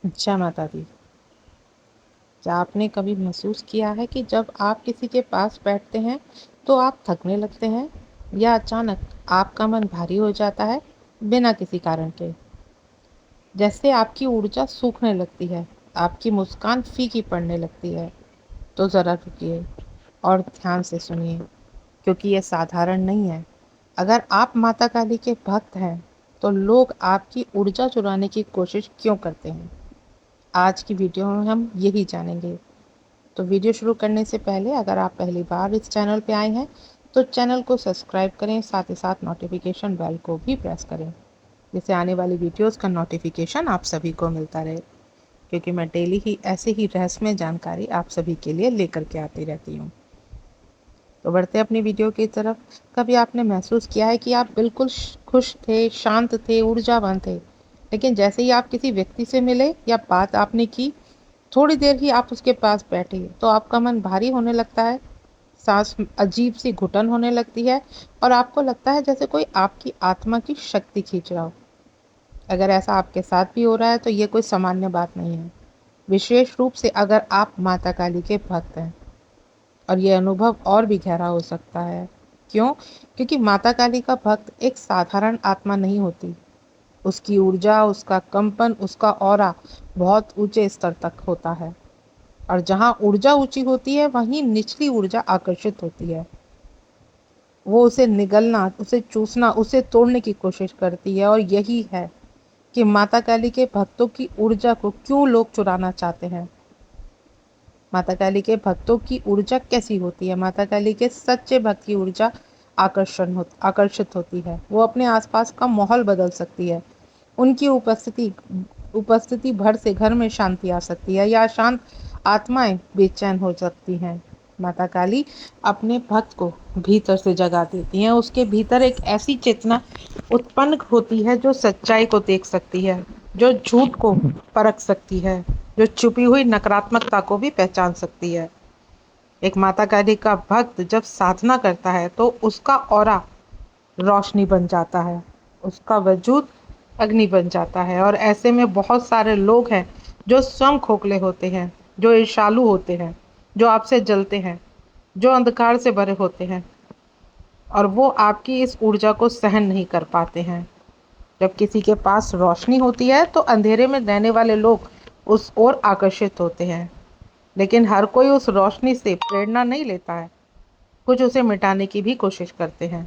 अच्छा माता दी, क्या आपने कभी महसूस किया है कि जब आप किसी के पास बैठते हैं तो आप थकने लगते हैं या अचानक आपका मन भारी हो जाता है बिना किसी कारण के? जैसे आपकी ऊर्जा सूखने लगती है, आपकी मुस्कान फीकी पड़ने लगती है। तो ज़रा रुकिए और ध्यान से सुनिए, क्योंकि ये साधारण नहीं है। अगर आप माता काली के भक्त हैं, तो लोग आपकी ऊर्जा चुराने की कोशिश क्यों करते हैं? आज की वीडियो में हम यही जानेंगे। तो वीडियो शुरू करने से पहले अगर आप पहली बार इस चैनल पे आए हैं तो चैनल को सब्सक्राइब करें, साथ ही साथ नोटिफिकेशन बेल को भी प्रेस करें, जिससे आने वाली वीडियोस का नोटिफिकेशन आप सभी को मिलता रहे, क्योंकि मैं डेली ही ऐसे ही रहस्यमय जानकारी आप सभी के लिए लेकर के आती रहती हूँ। तो बढ़ते अपनी वीडियो की तरफ। कभी आपने महसूस किया है कि आप बिल्कुल खुश थे, शांत थे, ऊर्जावान थे, लेकिन जैसे ही आप किसी व्यक्ति से मिले या बात आपने की, थोड़ी देर ही आप उसके पास बैठे तो आपका मन भारी होने लगता है, सांस अजीब सी घुटन होने लगती है और आपको लगता है जैसे कोई आपकी आत्मा की शक्ति खींच रहा हो। अगर ऐसा आपके साथ भी हो रहा है तो ये कोई सामान्य बात नहीं है, विशेष रूप से अगर आप माता काली के भक्त हैं। और ये अनुभव और भी गहरा हो सकता है। क्यों? क्योंकि माता काली का भक्त एक साधारण आत्मा नहीं होती। उसकी ऊर्जा, उसका कंपन, उसका ऑरा बहुत ऊंचे स्तर तक होता है। और जहाँ ऊर्जा ऊंची होती है वहीं निचली ऊर्जा आकर्षित होती है। वो उसे निगलना, उसे चूसना, उसे तोड़ने की कोशिश करती है। और यही है कि माता काली के भक्तों की ऊर्जा को क्यों लोग चुराना चाहते हैं। माता काली के भक्तों की ऊर्जा कैसी होती है? माता काली के सच्चे भक्त की ऊर्जा आकर्षित होती है। वो अपने आसपास का माहौल बदल सकती है। उनकी उपस्थिति भर से घर में शांति आ सकती है या शांत आत्माएं बेचैन हो सकती हैं। माता काली अपने भक्त को भीतर से जगा देती हैं। उसके भीतर एक ऐसी चेतना उत्पन्न होती है जो सच्चाई को देख सकती है, जो झूठ को परख सकती है, जो छुपी हुई नकारात्मकता को भी पहचान सकती है। एक माता काली का भक्त जब साधना करता है तो उसका ऑरा रोशनी बन जाता है, उसका वजूद अग्नि बन जाता है। और ऐसे में बहुत सारे लोग हैं जो स्वयं खोखले होते हैं, जो ईर्ष्यालु होते हैं, जो आपसे जलते हैं, जो अंधकार से भरे होते हैं, और वो आपकी इस ऊर्जा को सहन नहीं कर पाते हैं। जब किसी के पास रोशनी होती है तो अंधेरे में रहने वाले लोग उस ओर आकर्षित होते हैं, लेकिन हर कोई उस रोशनी से प्रेरणा नहीं लेता है। कुछ उसे मिटाने की भी कोशिश करते हैं।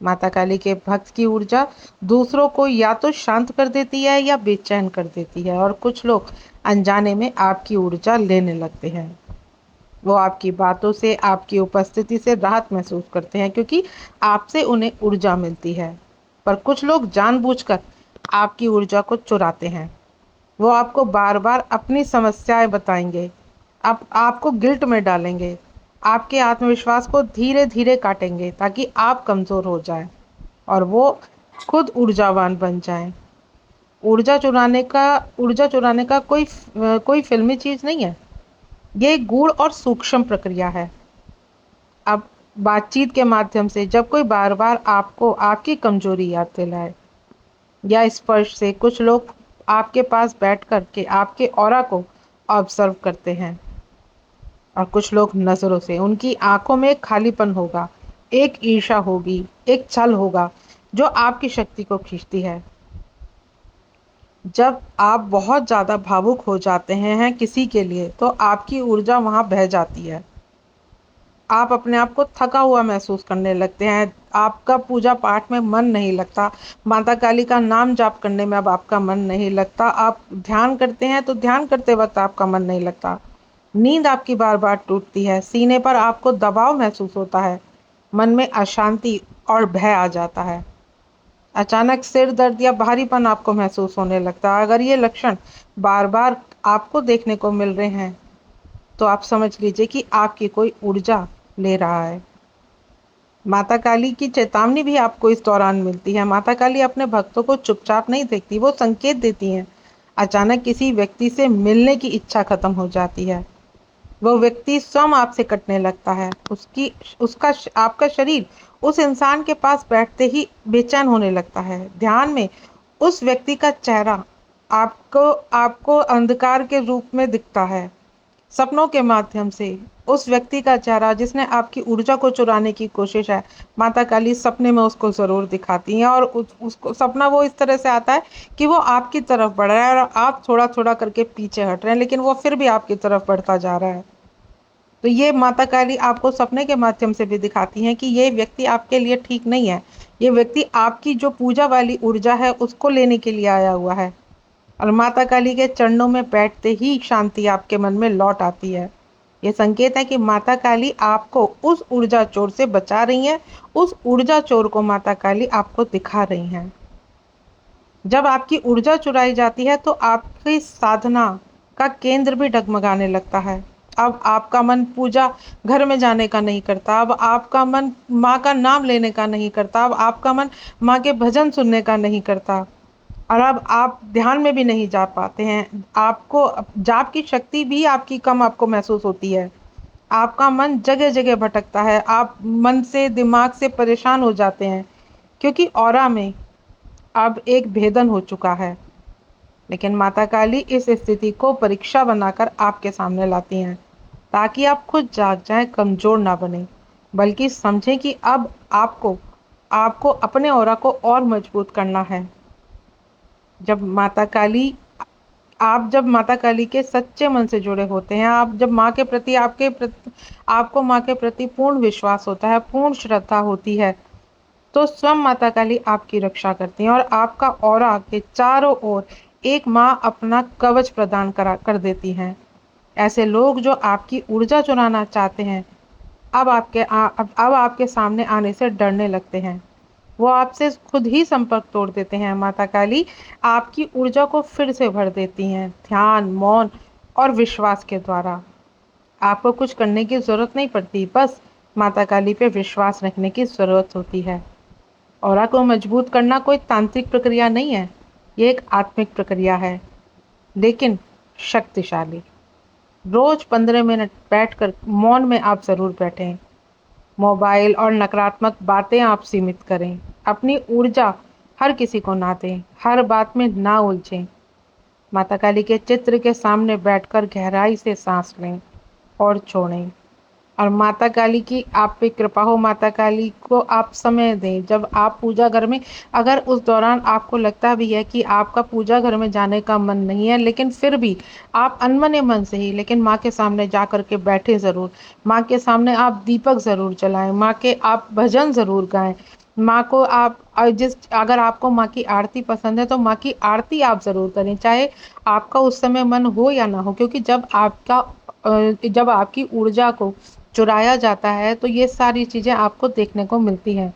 माता काली के भक्त की ऊर्जा दूसरों को या तो शांत कर देती है या बेचैन कर देती है, और कुछ लोग अनजाने में आपकी ऊर्जा लेने लगते हैं। वो आपकी बातों से, आपकी उपस्थिति से राहत महसूस करते हैं, क्योंकि आपसे उन्हें ऊर्जा मिलती है। पर कुछ लोग जानबूझकर आपकी ऊर्जा को चुराते हैं। वो आपको बार बार अपनी समस्याएं बताएंगे, आप आपको गिल्ट में डालेंगे, आपके आत्मविश्वास को धीरे धीरे काटेंगे ताकि आप कमज़ोर हो जाएं और वो खुद ऊर्जावान बन जाएं। ऊर्जा चुराने का कोई फिल्मी चीज़ नहीं है। ये एक गूढ़ और सूक्ष्म प्रक्रिया है। अब बातचीत के माध्यम से जब कोई बार बार आपको आपकी कमजोरी याद दिलाए, या स्पर्श से, कुछ लोग आपके पास बैठ कर के आपके ऑरा को ऑब्जर्व करते हैं, और कुछ लोग नज़रों से। उनकी आंखों में एक खालीपन होगा, एक ईर्ष्या होगी, एक छल होगा जो आपकी शक्ति को खींचती है। जब आप बहुत ज़्यादा भावुक हो जाते हैं किसी के लिए तो आपकी ऊर्जा वहाँ बह जाती है। आप अपने आप को थका हुआ महसूस करने लगते हैं, आपका पूजा पाठ में मन नहीं लगता, माता काली का नाम जाप करने में अब आपका मन नहीं लगता, आप ध्यान करते हैं तो ध्यान करते वक्त आपका मन नहीं लगता, नींद आपकी बार बार टूटती है, सीने पर आपको दबाव महसूस होता है, मन में अशांति और भय आ जाता है, अचानक सिर दर्द या भारीपन आपको महसूस होने लगता है। अगर ये लक्षण बार बार आपको देखने को मिल रहे हैं तो आप समझ लीजिए कि आपकी कोई ऊर्जा ले रहा है। माता काली की चेतावनी भी आपको इस दौरान मिलती है। माता काली अपने भक्तों को चुपचाप नहीं देखती, वो संकेत देती हैं। अचानक किसी व्यक्ति से मिलने की इच्छा खत्म हो जाती है, वो व्यक्ति स्वयं आपसे कटने लगता है, उसकी उसका आपका शरीर उस इंसान के पास बैठते ही बेचैन होने लगता है। ध्यान में उस व्यक्ति का चेहरा आपको आपको अंधकार के रूप में दिखता है। सपनों के माध्यम से उस व्यक्ति का चेहरा जिसने आपकी ऊर्जा को चुराने की कोशिश है, माता काली सपने में उसको ज़रूर दिखाती हैं। और उसको सपना वो इस तरह से आता है कि वो आपकी तरफ बढ़ रहा है और आप थोड़ा-थोड़ा करके पीछे हट रहे हैं, लेकिन वो फिर भी आपकी तरफ बढ़ता जा रहा है। तो ये माता काली आपको सपने के माध्यम से भी दिखाती हैं कि ये व्यक्ति आपके लिए ठीक नहीं है। ये व्यक्ति आपकी जो पूजा वाली ऊर्जा है उसको लेने के लिए आया हुआ है। और माता काली के चरणों में बैठते ही शांति आपके मन में लौट आती है। ये संकेत है कि माता काली आपको उस ऊर्जा चोर से बचा रही हैं। उस ऊर्जा चोर को माता काली आपको दिखा रही हैं। जब आपकी ऊर्जा चुराई जाती है तो आपकी साधना का केंद्र भी डगमगाने लगता है। अब आपका मन पूजा घर में जाने का नहीं करता, अब आपका मन माँ का नाम लेने का नहीं करता, अब आपका मन माँ के भजन सुनने का नहीं करता, और अब आप ध्यान में भी नहीं जा पाते हैं। आपको जाप की शक्ति भी आपकी कम आपको महसूस होती है। आपका मन जगह जगह भटकता है, आप मन से दिमाग से परेशान हो जाते हैं, क्योंकि ऑरा में अब एक भेदन हो चुका है। लेकिन माता काली इस स्थिति को परीक्षा बनाकर आपके सामने लाती हैं, ताकि आप खुद जाग जाएं, कमजोर ना बने, बल्कि समझें कि अब आपको आपको अपने ऑरा को और मजबूत करना है। जब माता काली आप जब माता काली के सच्चे मन से जुड़े होते हैं, आप जब माँ के प्रति आपको माँ के प्रति पूर्ण विश्वास होता है, पूर्ण श्रद्धा होती है, तो स्वयं माता काली आपकी रक्षा करती हैं और आपका ऑरा के चारों ओर एक माँ अपना कवच प्रदान कर देती हैं। ऐसे लोग जो आपकी ऊर्जा चुराना चाहते हैं, अब आपके सामने आने से डरने लगते हैं। वो आपसे खुद ही संपर्क तोड़ देते हैं। माता काली आपकी ऊर्जा को फिर से भर देती हैं, ध्यान, मौन और विश्वास के द्वारा। आपको कुछ करने की ज़रूरत नहीं पड़ती, बस माता काली पे विश्वास रखने की ज़रूरत होती है। ऑरा को मजबूत करना कोई तांत्रिक प्रक्रिया नहीं है, ये एक आत्मिक प्रक्रिया है, लेकिन शक्तिशाली। रोज 15 मिनट बैठकर मौन में आप ज़रूर बैठें। मोबाइल और नकारात्मक बातें आप सीमित करें। अपनी ऊर्जा हर किसी को ना दें, हर बात में ना उलझें। माता काली के चित्र के सामने बैठकर गहराई से सांस लें और छोड़ें। और माता काली की आप पे कृपा हो, माता काली को आप समय दें। जब आप पूजा घर में, अगर उस दौरान आपको लगता भी है कि आपका पूजा घर में जाने का मन नहीं है, लेकिन फिर भी आप अनमने मन से ही लेकिन माँ के सामने जा कर के बैठे ज़रूर। माँ के सामने आप दीपक ज़रूर जलाएं, माँ के आप भजन ज़रूर गाएं। माँ को आप अगर आपको माँ की आरती पसंद है तो माँ की आरती आप ज़रूर करें, चाहे आपका उस समय मन हो या ना हो। क्योंकि जब आपकी ऊर्जा को चुराया जाता है तो ये सारी चीज़ें आपको देखने को मिलती हैं।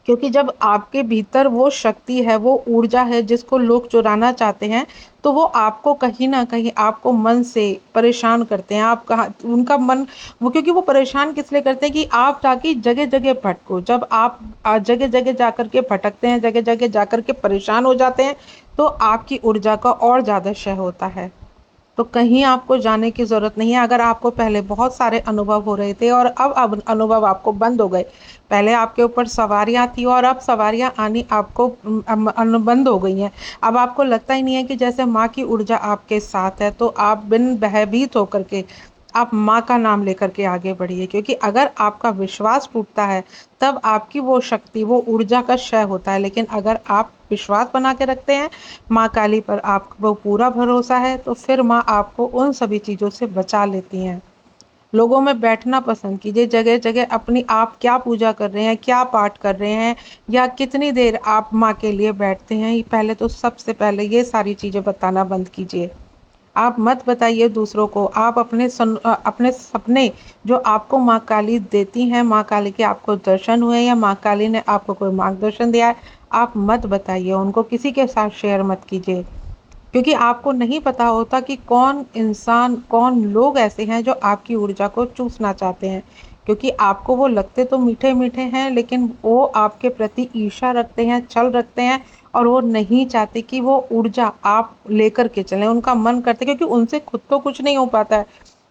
क्योंकि जब आपके भीतर वो शक्ति है, वो ऊर्जा है जिसको लोग चुराना चाहते हैं, तो वो आपको कहीं न कहीं आपको मन से परेशान करते हैं। आप कहाँ उनका मन वो क्योंकि वो परेशान किस लिए करते हैं कि आप जाके जगह-जगह भटको। जब आप जगह-जगह जाकर के भटकते हैं, जगह-जगह जाकर के परेशान हो जाते हैं, तो आपकी ऊर्जा का और ज़्यादा क्षय होता है। तो कहीं आपको जाने की ज़रूरत नहीं है। अगर आपको पहले बहुत सारे अनुभव हो रहे थे और अब अनुभव आपको बंद हो गए, पहले आपके ऊपर सवारियाँ थी और अब सवारियाँ आनी आपको बंद हो गई हैं। अब आपको लगता ही नहीं है कि जैसे माँ की ऊर्जा आपके साथ है, तो आप बिन भयभीत होकर के आप माँ का नाम लेकर के आगे बढ़िए। क्योंकि अगर आपका विश्वास टूटता है, तब आपकी वो शक्ति, वो ऊर्जा का क्षय होता है। लेकिन अगर आप विश्वास बना के रखते हैं माँ काली पर, आपको पूरा भरोसा है, तो फिर माँ आपको उन सभी चीज़ों से बचा लेती हैं। लोगों में बैठना पसंद कीजिए, जगह-जगह अपनी आप क्या पूजा कर रहे हैं, क्या पाठ कर रहे हैं या कितनी देर आप माँ के लिए बैठते हैं, ये पहले तो सबसे पहले ये सारी चीज़ें बताना बंद कीजिए। आप मत बताइए दूसरों को, आप अपने सपने जो आपको माँ काली देती हैं, माँ काली के आपको दर्शन हुए या माँ काली ने आपको कोई मार्गदर्शन दिया है, आप मत बताइए उनको, किसी के साथ शेयर मत कीजिए। क्योंकि आपको नहीं पता होता कि कौन इंसान, कौन लोग ऐसे हैं जो आपकी ऊर्जा को चूसना चाहते हैं। क्योंकि आपको वो लगते तो मीठे-मीठे हैं, लेकिन वो आपके प्रति ईर्ष्या रखते हैं, छल रखते हैं और वो नहीं चाहते कि वो ऊर्जा आप लेकर के चलें। उनका मन करता है, क्योंकि उनसे खुद तो कुछ नहीं हो पाता है।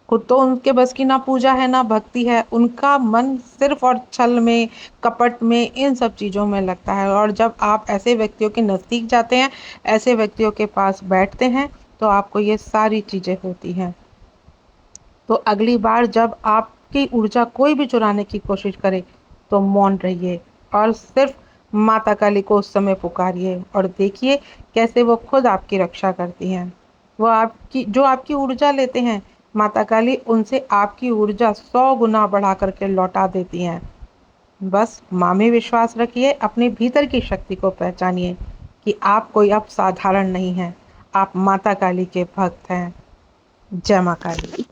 खुद तो उनके बस की ना पूजा है ना भक्ति है, उनका मन सिर्फ और छल में, कपट में, इन सब चीज़ों में लगता है। और जब आप ऐसे व्यक्तियों के नज़दीक जाते हैं, ऐसे व्यक्तियों के पास बैठते हैं, तो आपको ये सारी चीज़ें होती हैं। तो अगली बार जब आपकी ऊर्जा कोई भी चुराने की कोशिश करे, तो मौन रहिए और सिर्फ माता काली को उस समय पुकारिए और देखिए कैसे वो खुद आपकी रक्षा करती हैं। वो आपकी जो आपकी ऊर्जा लेते हैं, माता काली उनसे आपकी ऊर्जा 100 गुना बढ़ा करके लौटा देती हैं। बस माँ में विश्वास रखिए, अपने भीतर की शक्ति को पहचानिए कि आप कोई अब साधारण नहीं हैं, आप माता काली के भक्त हैं। जय माँ काली।